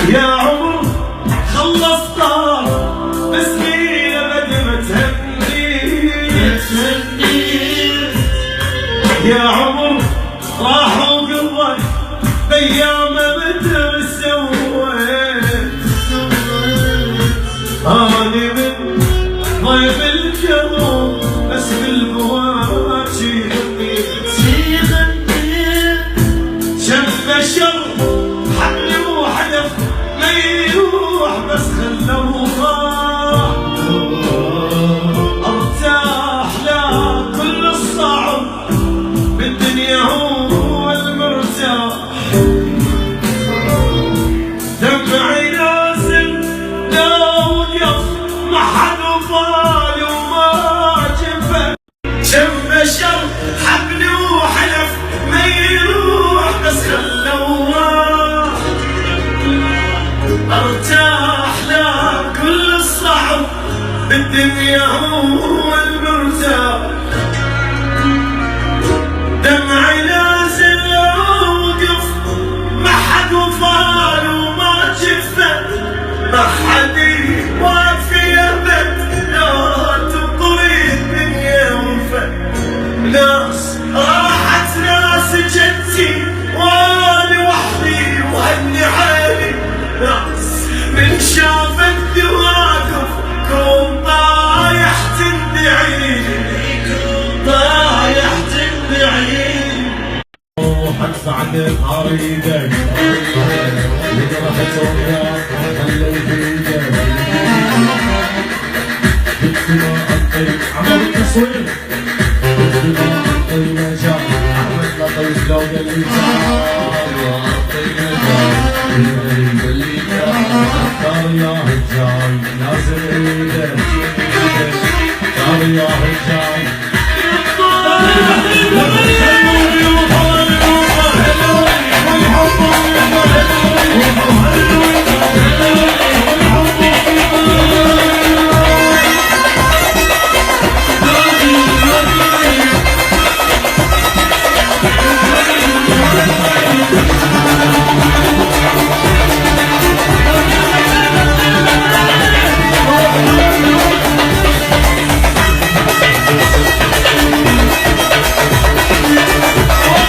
يا عمر خلص طار مسكينة بدمة تهني يا عمر راحوا قلبك بأيامه متى سويت هاني من ضيف الكرم بس بالبواكي شم بشر حبل وحدف ما يروح بس خلوه ضاع ارتاح لا كل الصعب بالدنيا هو المرتاح دمعي نازل لا وقف ما حد وفال وما جفت شم بشر حبل وحلف ما يروح بس خلوه ارتاح لا كل الصعب بالدنيا هو المرتاح دمعي نازل اوقف ما حد وفال وما جفت ما حد يوافي ابد لا تنطري الدنيا وفت ناس راحت ناس جدتي وانا وحدي وهني حالي ناس من شافت دواقف كون طايح تندعي طايح تندعي روحك بعد طريقك وجرحت وياك خلوا فيك بالسماء الطيب عمر التصوير بالسماء الطيب نجاح احمد لطيف لو اللي جاء الطيب نجاح اللي جاء اختار يا هجاي نازل ايدك اختار يا هجاي